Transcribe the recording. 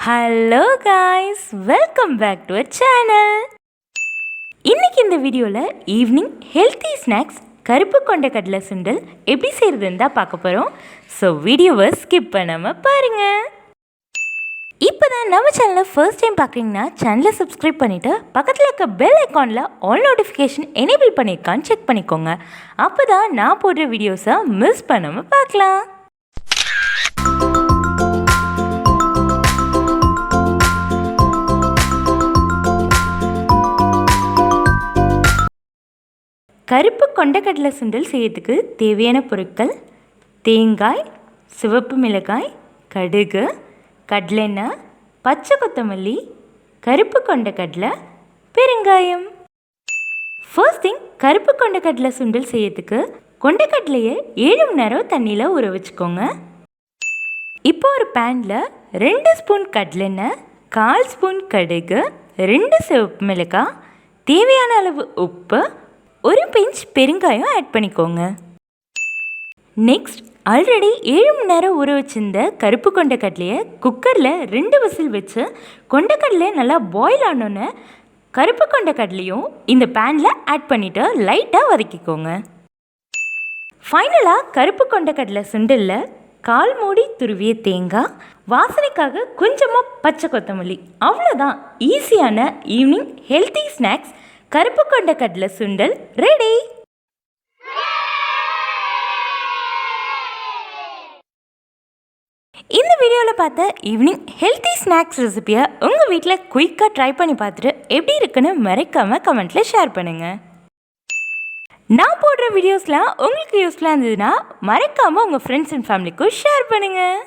Hello guys, welcome back to our channel. இன்றைக்கி இந்த வீடியோவில் ஈவினிங் ஹெல்த்தி ஸ்நாக்ஸ் கருப்பு கொண்ட கடலை சுண்டல் எப்படி செய்கிறதுன்னு தான் பார்க்க போகிறோம். ஸோ வீடியோவை ஸ்கிப் பண்ணாமல் பாருங்கள். இப்போ தான் நம்ம சேனலை ஃபர்ஸ்ட் டைம் பார்க்குறீங்கன்னா சேனலை சப்ஸ்கிரைப் பண்ணிவிட்டு பக்கத்தில் இருக்க பெல் ஐக்கானில் ஆல் நோட்டிஃபிகேஷன் எனேபிள் பண்ணியிருக்கான்னு செக் பண்ணிக்கோங்க. அப்போ தான் நான் போடுற வீடியோஸை மிஸ் பண்ணாமல் பார்க்கலாம். கருப்பு கொண்டக்கடலை சுண்டல் செய்யறதுக்கு தேவையான பொருட்கள்: தேங்காய், சிவப்பு மிளகாய், கடுகு, கடலெண்ணெய், பச்சை கொத்தமல்லி, கருப்பு கொண்டக்கடலை, பெருங்காயம். ஃபர்ஸ்ட் திங், கருப்பு கொண்டக்கடலை சுண்டல் செய்யறதுக்கு கொண்டக்கடலையை 7 மணி நேரம் தண்ணியில் ஊற வச்சுக்கோங்க. இப்போ ஒரு பேனில் 2 ஸ்பூன் கடலெண்ணெய், 1/4 ஸ்பூன் கடுகு, 2 சிவப்பு மிளகாய், தேவையான அளவு உப்பு, ஒரு பிஞ்ச் பெருங்காயம் ஆட் பண்ணிக்கோங்க. நெக்ஸ்ட், ஆல்ரெடி 7 மணி நேரம் ஊற வச்சிருந்த கருப்பு கொண்டக்கடலையை குக்கரில் 2 விசில் வச்சு கொண்டக்கடலை நல்லா பாயில் ஆனோன்னு கருப்பு கொண்டக்கடலையும் இந்த பேனில் ஆட் பண்ணிவிட்டு லைட்டாக வதக்கிக்கோங்க. ஃபைனலாக கருப்பு கொண்டக்கடலை சுண்டலில் 1/4 மூடி துருவிய தேங்காய், வாசனைக்காக கொஞ்சமாக பச்சை கொத்தமல்லி. அவ்வளோதான், ஈஸியான ஈவினிங் ஹெல்த்தி ஸ்நாக்ஸ் கருப்பு கொண்டக்கடலை சுண்டல் ரெடி. இந்த வீடியோவில் பார்த்த ஈவினிங் ஹெல்த்தி ஸ்நாக்ஸ் ரெசிபியை உங்கள் வீட்டில் குயிக்காக ட்ரை பண்ணி பார்த்துட்டு எப்படி இருக்குன்னு மறக்காமல் கமெண்ட்டில் ஷேர் பண்ணுங்கள். நான் போடுற வீடியோஸ்லாம் உங்களுக்கு யூஸ்ஃபுல்லாக இருந்ததுன்னா மறக்காமல் உங்கள் ஃப்ரெண்ட்ஸ் அண்ட் ஃபேமிலிக்கும் ஷேர் பண்ணுங்கள்.